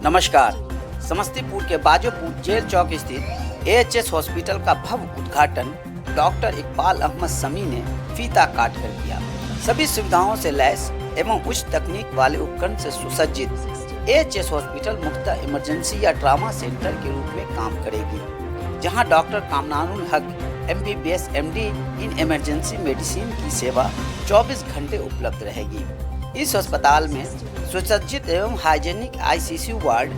नमस्कार। समस्तीपुर के बाजोपुर जेल चौक स्थित एएचएस हॉस्पिटल का भव्य उद्घाटन डॉक्टर इकबाल अहमद समी ने फीता काट कर किया। सभी सुविधाओं से लैस एवं उच्च तकनीक वाले उपकरण से सुसज्जित एएचएस हॉस्पिटल मुख्यतः इमरजेंसी या ट्रामा सेंटर के रूप में काम करेगी, जहां डॉक्टर कामरानुल हक MBBS MD in emergency medicine की सेवा 24 घंटे उपलब्ध रहेगी। इस अस्पताल में सुसज्जित एवं hygienic ICU ward,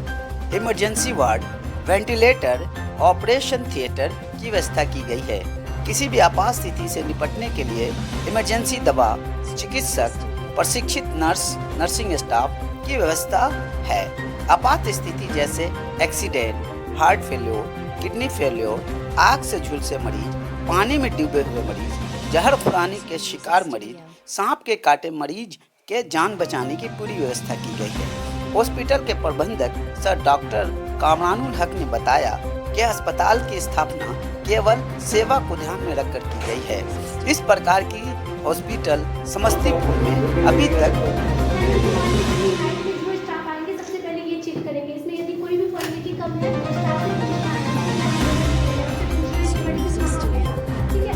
emergency ward, ventilator, operation theatre की व्यवस्था की गई है। किसी भी आपात स्थिति से निपटने के लिए इमरजेंसी दवा, चिकित्सक, प्रशिक्षित नर्स, नर्सिंग स्टाफ की व्यवस्था है। आपात स्थिति जैसे accident, heart failure, kidney failure, आग से झुलसे मरीज, पानी में डूबे हुए मरीज, जहर खुरानी के शिकार मरीज, सांप के काटे मरीज के जान बचाने की पूरी व्यवस्था की गई है। हॉस्पिटल के प्रबंधक सर डॉक्टर कामरानुल हक ने बताया कि अस्पताल की स्थापना केवल सेवा को ध्यान में रखकर की गई है। इस प्रकार की हॉस्पिटल समस्तीपुर में अभी तक जो स्टाफ आएंगे सबसे पहले ये चेक करेंगे, इसमें यदि कोई भी क्वालिटी कम है तो स्टाफ ठीक है।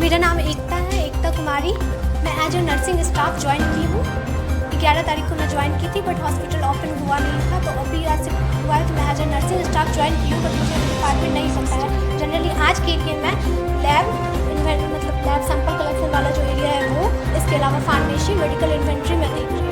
मेरा नाम एकता है, एकता कुमारी। मैं as a nursing staff join की हूँ। 11 तारीख को मैं ज्वाइन की थी, बट हॉस्पिटल ओपन हुआ नहीं था, तो अभी आज से हुआ है, तो मैं as a nursing staff join की हूँ, बट मुझे डिपार्टमेंट नहीं पता है। जनरली आज के लिए मैं लैब सैंपल कलेक्शन वाला जो एरिया है वो, इसके अलावा फार्मेसी, मेडिकल इन्वेंट्री में देख रही हूँ।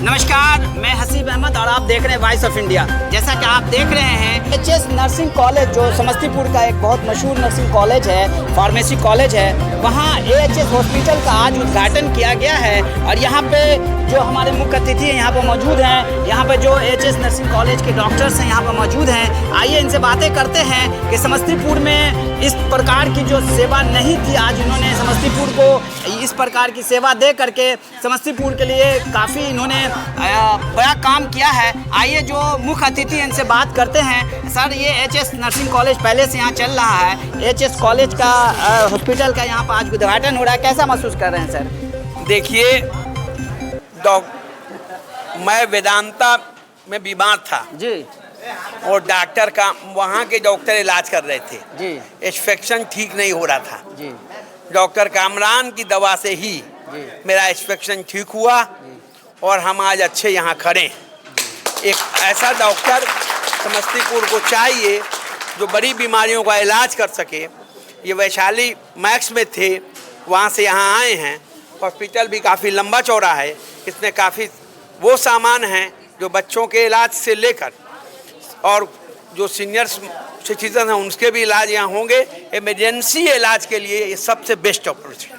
नमस्कार, मैं हसीब अहमद और आप देख रहे हैं वॉइस ऑफ इंडिया। जैसा कि आप देख रहे हैं, एचएस नर्सिंग कॉलेज जो समस्तीपुर का एक बहुत मशहूर नर्सिंग कॉलेज है, फार्मेसी कॉलेज है, वहाँ एएचएस हॉस्पिटल का आज उद्घाटन किया गया है। और यहाँ पे जो हमारे मुख्य अतिथि हैं यहाँ पर मौजूद हैं, यहाँ पर जो एएचएस नर्सिंग कॉलेज के डॉक्टर्स हैं यहाँ पर मौजूद हैं। आइए इनसे बातें करते हैं कि समस्तीपुर में इस प्रकार की जो सेवा नहीं थी, आज इन्होंने समस्तीपुर को इस प्रकार की सेवा दे करके समस्तीपुर के लिए काफ़ी इन्होंने बड़ा काम किया है। आइए जो मुख्य अतिथि हैं इनसे बात करते हैं। सर, ये एएचएस नर्सिंग कॉलेज पहले से यहाँ चल रहा है, एएचएस कॉलेज का हॉस्पिटल का यहाँ पर आज उद्घाटन हो रहा है, कैसा महसूस कर रहे हैं सर? देखिए, मैं वेदांता में बीमार था जी, और डॉक्टर का वहाँ के डॉक्टर इलाज कर रहे थे जी, इंस्पेक्शन ठीक नहीं हो रहा था जी, डॉक्टर कामरान की दवा से ही जी, मेरा इंस्पेक्शन ठीक हुआ और हम आज अच्छे यहाँ खड़े। एक ऐसा डॉक्टर समस्तीपुर को चाहिए जो बड़ी बीमारियों का इलाज कर सके। ये वैशाली मैक्स में थे, वहाँ से यहाँ आए हैं। हॉस्पिटल भी काफ़ी लंबा चौड़ा है, इसमें काफ़ी वो सामान हैं जो बच्चों के इलाज से लेकर और जो सीनियर सिटीजन हैं उनके भी इलाज यहाँ होंगे। इमरजेंसी इलाज के लिए ये सबसे बेस्ट अप्रोच है।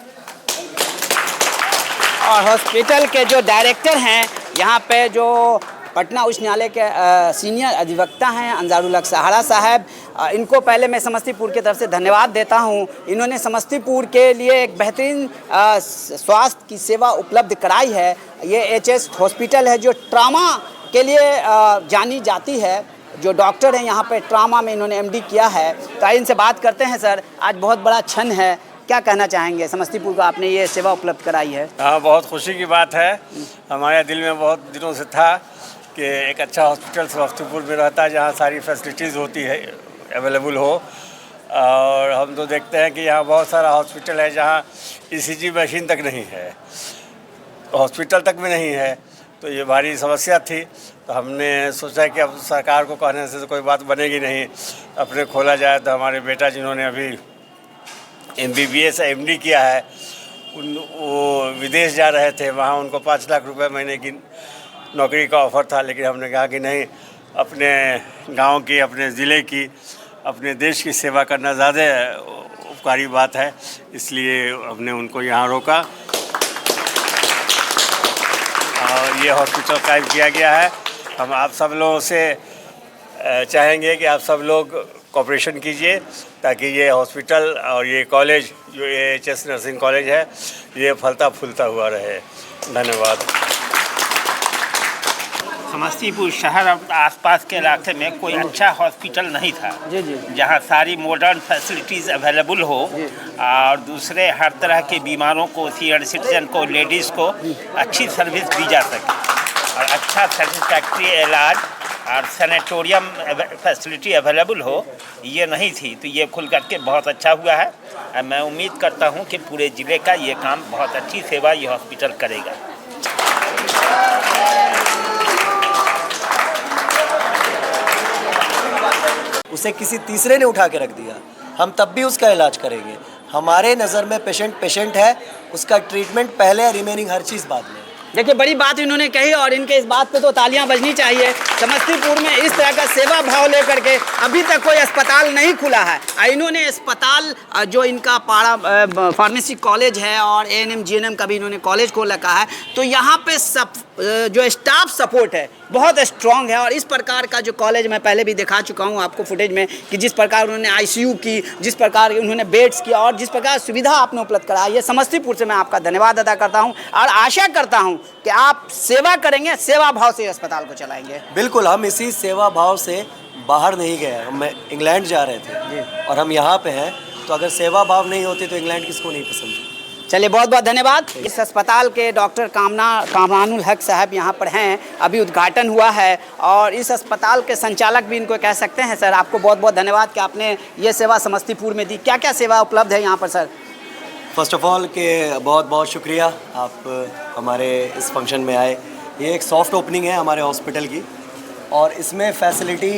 और हॉस्पिटल के जो डायरेक्टर हैं यहाँ पे, जो पटना उच्च न्यायालय के सीनियर अधिवक्ता हैं अंजारुल हक सहारा साहब, इनको पहले मैं समस्तीपुर की तरफ से धन्यवाद देता हूँ। इन्होंने समस्तीपुर के लिए एक बेहतरीन स्वास्थ्य की सेवा उपलब्ध कराई है। ये एएचएस हॉस्पिटल है जो ट्रामा के लिए जानी जाती है। जो डॉक्टर हैं यहाँ पे ट्रामा में इन्होंने MD किया है। तो आइए इनसे बात करते हैं। सर, आज बहुत बड़ा क्षण है, क्या कहना चाहेंगे? समस्तीपुर को आपने ये सेवा उपलब्ध कराई है। हाँ, बहुत खुशी की बात है। हमारे दिल में बहुत दिनों से था कि एक अच्छा हॉस्पिटल समस्तीपुर में रहता है जहाँ सारी फैसिलिटीज़ होती है, अवेलेबल हो। और हम तो देखते हैं कि यहाँ बहुत सारा हॉस्पिटल है जहाँ ECG मशीन तक नहीं है, हॉस्पिटल तक भी नहीं है। तो ये भारी समस्या थी, तो हमने सोचा कि अब सरकार को कहने से तो कोई बात बनेगी नहीं, अपने खोला जाए। तो हमारे बेटा जिन्होंने अभी MBBS MD किया है, वो विदेश जा रहे थे, वहाँ उनको 5 लाख रुपए महीने की नौकरी का ऑफ़र था। लेकिन हमने कहा कि नहीं, अपने गांव की, अपने ज़िले की, अपने देश की सेवा करना ज़्यादा उपकारी बात है, इसलिए हमने उनको यहाँ रोका और ये हॉस्पिटल कायम किया गया है। हम आप सब लोगों से चाहेंगे कि आप सब लोग कोऑपरेशन कीजिए ताकि ये हॉस्पिटल और ये कॉलेज जो AHS नर्सिंग कॉलेज है ये फलता फूलता हुआ रहे। धन्यवाद। समस्तीपुर शहर और आसपास के इलाके में कोई अच्छा हॉस्पिटल नहीं था जी जी जहां सारी मॉडर्न फैसिलिटीज़ अवेलेबल हो और दूसरे हर तरह के बीमारों को, सीनियर सिटीजन को, लेडीज़ को अच्छी सर्विस दी जा सके और अच्छा सेटिस्फैक्ट्री इलाज और सैनिटोरियम फैसिलिटी अवेलेबल हो, ये नहीं थी। तो ये खुल करके बहुत अच्छा हुआ है और मैं उम्मीद करता हूँ कि पूरे ज़िले का ये काम बहुत अच्छी सेवा ये हॉस्पिटल करेगा। उसे किसी तीसरे ने उठा के रख दिया, हम तब भी उसका इलाज करेंगे। हमारे नज़र में पेशेंट है, उसका ट्रीटमेंट पहले है, रिमेनिंग हर चीज़ बाद में। देखिए बड़ी बात इन्होंने कही और इनके इस बात पे तो तालियां बजनी चाहिए। समस्तीपुर में इस तरह का सेवा भाव लेकर के अभी तक कोई अस्पताल नहीं खुला है। इन्होंने अस्पताल जो इनका पाड़ा फार्मेसी कॉलेज है और ANM GNM का भी इन्होंने कॉलेज खोल रखा है, तो यहाँ पे सब जो स्टाफ सपोर्ट है बहुत स्ट्रांग है। और इस प्रकार का जो कॉलेज मैं पहले भी दिखा चुका हूँ आपको फुटेज में कि जिस प्रकार उन्होंने ICU की, जिस प्रकार उन्होंने बेड्स किया और जिस प्रकार सुविधा आपने उपलब्ध कराई है, समस्तीपुर से मैं आपका धन्यवाद अदा करता हूँ और आशा करता हूँ कि आप सेवा करेंगे, सेवा भाव से अस्पताल को चलाएंगे। बिल्कुल, हम इसी सेवा भाव से बाहर नहीं गए। हम इंग्लैंड जा रहे थे और हम यहाँ पे हैं, तो अगर सेवा भाव नहीं होती तो इंग्लैंड किसको नहीं पसंद। चलिए बहुत बहुत धन्यवाद। इस अस्पताल के डॉक्टर कामरानुल हक साहब यहाँ पर हैं, अभी उद्घाटन हुआ है और इस अस्पताल के संचालक भी इनको कह सकते हैं। सर आपको बहुत बहुत धन्यवाद कि आपने ये सेवा समस्तीपुर में दी। क्या क्या सेवा उपलब्ध है यहाँ पर सर? फर्स्ट ऑफ ऑल के बहुत बहुत शुक्रिया आप हमारे इस फंक्शन में आए। ये एक सॉफ्ट ओपनिंग है हमारे हॉस्पिटल की और इसमें फैसिलिटी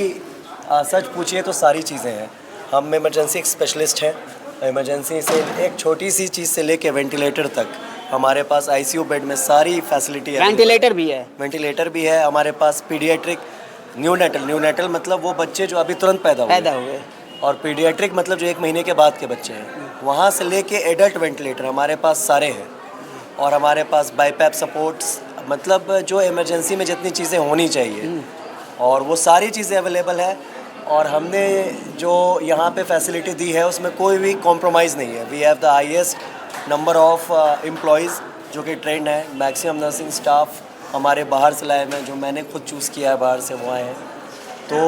सच पूछिए तो सारी चीज़ें हैं। हम इमरजेंसी स्पेशलिस्ट हैं, इमरजेंसी से एक छोटी सी चीज़ से लेके वेंटिलेटर तक हमारे पास ICU बेड में सारी फैसिलिटी है। वेंटिलेटर भी है? वेंटिलेटर भी है हमारे पास। पीडियाट्रिक, न्यूनेटल मतलब वो बच्चे जो अभी तुरंत पैदा हुए, और पीडियाट्रिक मतलब जो 1 महीने के बाद के बच्चे हैं, वहाँ से लेके एडल्ट वेंटिलेटर हमारे पास सारे हैं। और हमारे पास बाईपैप सपोर्ट्स, मतलब जो इमरजेंसी में जितनी चीज़ें होनी चाहिए और वो सारी चीज़ें अवेलेबल है। और हमने जो यहाँ पे फैसिलिटी दी है उसमें कोई भी कॉम्प्रोमाइज़ नहीं है। We have the highest number of employees जो कि ट्रेंड है। मैक्सिमम नर्सिंग स्टाफ हमारे बाहर से लाए हुए हैं, जो मैंने खुद चूज़ किया है बाहर से, वो आए हैं। तो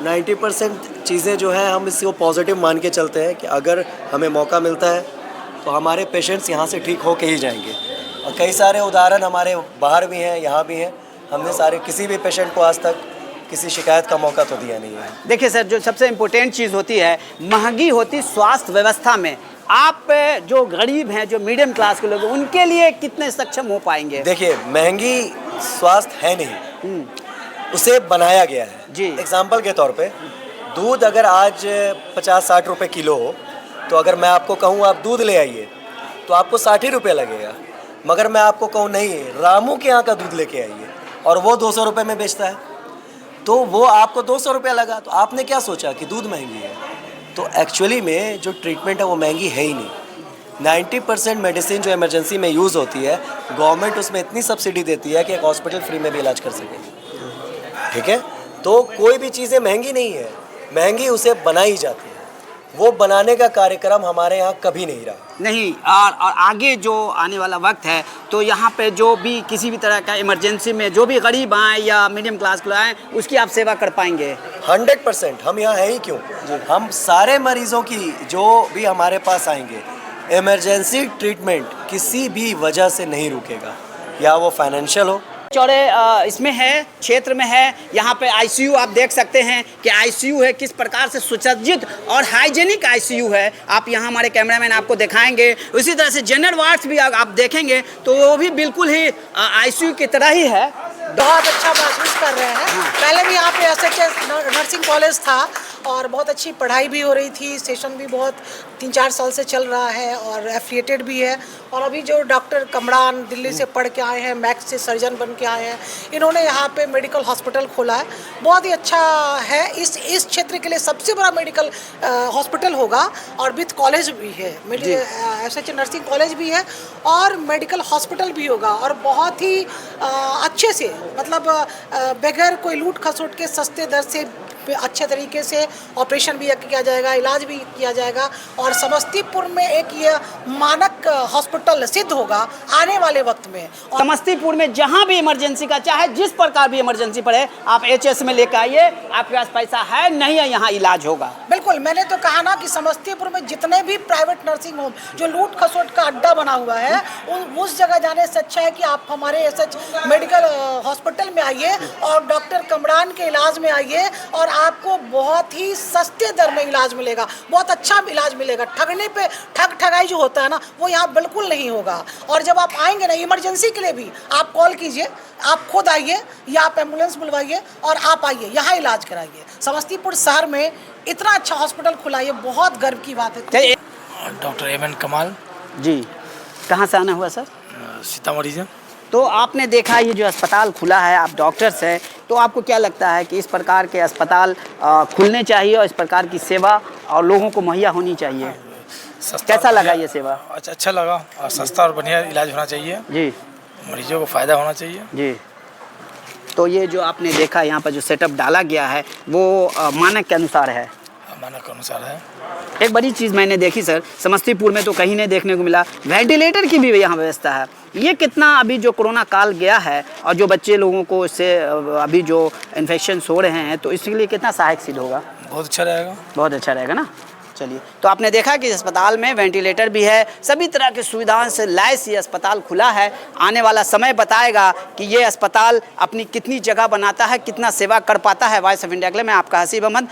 90% चीज़ें जो हैं हम इसको पॉजिटिव मान के चलते हैं कि अगर हमें मौका मिलता है तो हमारे पेशेंट्स यहाँ से ठीक होके ही जाएंगे। और कई सारे उदाहरण हमारे बाहर भी हैं, यहाँ भी हैं। हमने किसी भी पेशेंट को आज तक किसी शिकायत का मौका तो दिया नहीं है। देखिए सर, जो सबसे इम्पोर्टेंट चीज़ होती है, महंगी होती स्वास्थ्य व्यवस्था में आप जो गरीब हैं, जो मीडियम क्लास के लोग हैं, उनके लिए कितने सक्षम हो पाएंगे? देखिए, महंगी स्वास्थ्य है नहीं, उसे बनाया गया है जी। एग्जाम्पल के तौर पे दूध अगर आज 50-60 रुपये किलो हो, तो अगर मैं आपको कहूँ आप दूध ले आइए तो आपको 60 ही रुपये लगेगा। मगर मैं आपको कहूँ नहीं, रामू के यहाँ का दूध लेके आइए और वो 200 रुपये में बेचता है, तो वो आपको 200 रुपया लगा, तो आपने क्या सोचा कि दूध महंगी है। तो एक्चुअली में जो ट्रीटमेंट है वो महंगी है ही नहीं। 90% मेडिसिन जो इमरजेंसी में यूज़ होती है, गवर्नमेंट उसमें इतनी सब्सिडी देती है कि एक हॉस्पिटल फ्री में भी इलाज कर सके। ठीक है, तो कोई भी चीज़ें महंगी नहीं है, महंगी उसे बनाई जाती है। वो बनाने का कार्यक्रम हमारे यहाँ कभी नहीं रहा। नहीं, और आगे जो आने वाला वक्त है तो यहाँ पे जो भी किसी भी तरह का इमरजेंसी में जो भी गरीब आए या मीडियम क्लास के आए, उसकी आप सेवा कर पाएंगे? 100%। हम यहाँ हैं ही क्यों, हम सारे मरीजों की जो भी हमारे पास आएंगे, इमरजेंसी ट्रीटमेंट किसी भी वजह से नहीं रुकेगा, या वो फाइनेंशियल हो। चौड़े इसमें है, क्षेत्र में है, यहाँ पे ICU आप देख सकते हैं कि ICU है, किस प्रकार से सुसज्जित और हाइजेनिक ICU है। आप यहाँ हमारे कैमरामैन आपको दिखाएंगे। उसी तरह से जनरल वार्ड्स भी आप देखेंगे तो वो भी बिल्कुल ही ICU की तरह ही है। बहुत अच्छा महसूस कर रहे हैं। पहले भी यहाँ पे SHS नर्सिंग कॉलेज था और बहुत अच्छी पढ़ाई भी हो रही थी। सेशन भी बहुत 3-4 साल से चल रहा है और एफिलिएटेड भी है। और अभी जो डॉक्टर कमरान दिल्ली से पढ़ के आए हैं, मैक्स से सर्जन बन के आए हैं, इन्होंने यहाँ पे मेडिकल हॉस्पिटल खोला है। बहुत ही अच्छा है। इस क्षेत्र के लिए सबसे बड़ा मेडिकल हॉस्पिटल होगा और विथ कॉलेज भी है, SHS नर्सिंग कॉलेज भी है और मेडिकल हॉस्पिटल भी होगा। और बहुत ही अच्छे से, मतलब बगैर कोई लूट खसोट के सस्ते दर से उसमें अच्छे तरीके से ऑपरेशन भी किया जाएगा, इलाज भी किया जाएगा और समस्तीपुर में एक ये मानक हॉस्पिटल सिद्ध होगा आने वाले वक्त में। समस्तीपुर में जहां भी इमरजेंसी का चाहे जिस प्रकार भी इमरजेंसी पड़े आप एचएस में लेकर आइए, आपके पास पैसा है नहीं है यहाँ इलाज होगा। बिल्कुल, मैंने तो कहा ना कि समस्तीपुर में जितने भी प्राइवेट नर्सिंग होम जो लूट खसोट का अड्डा बना हुआ है उस जगह जाने से अच्छा है कि आप हमारे एसएच मेडिकल हॉस्पिटल में आइए और डॉक्टर कमरान के इलाज में आइए और आपको बहुत ही सस्ते दर में इलाज मिलेगा, बहुत अच्छा इलाज मिलेगा। ठगने पे ठगाई जो होता है ना वो यहाँ बिल्कुल नहीं होगा। और जब आप आएंगे ना इमरजेंसी के लिए भी आप कॉल कीजिए, आप खुद आइए या आप एम्बुलेंस बुलवाइए और आप आइए यहाँ इलाज कराइए। समस्तीपुर शहर में इतना अच्छा हॉस्पिटल खुला, ये बहुत गर्व की बात है। डॉक्टर एमएन कमाल जी, कहाँ से आना हुआ सर? सीतामढ़ी से। तो आपने देखा ये जो अस्पताल खुला है, आप डॉक्टर्स हैं, तो आपको क्या लगता है कि इस प्रकार के अस्पताल खुलने चाहिए और इस प्रकार की सेवा और लोगों को मुहैया होनी चाहिए? कैसा लगा ये सेवा? अच्छा लगा और सस्ता और बढ़िया इलाज होना चाहिए जी, मरीजों को फ़ायदा होना चाहिए जी। तो ये जो आपने देखा यहाँ पर जो सेटअप डाला गया है वो मानक के अनुसार है? मानक के अनुसार है। एक बड़ी चीज़ मैंने देखी सर, समस्तीपुर में तो कहीं नहीं देखने को मिला, वेंटिलेटर की भी यहाँ व्यवस्था है। ये कितना अभी जो कोरोना काल गया है और जो बच्चे लोगों को इससे अभी जो इन्फेक्शन हो रहे हैं तो इसके लिए कितना सहायक सिद्ध होगा? बहुत अच्छा रहेगा। बहुत अच्छा रहेगा ना। चलिए, तो आपने देखा कि अस्पताल में वेंटिलेटर भी है, सभी तरह की सुविधाओं से लैस ये अस्पताल खुला है। आने वाला समय बताएगा कि ये अस्पताल अपनी कितनी जगह बनाता है, कितना सेवा कर पाता है। वॉइस ऑफ इंडिया के लिए मैं आपका हसीब अहमद।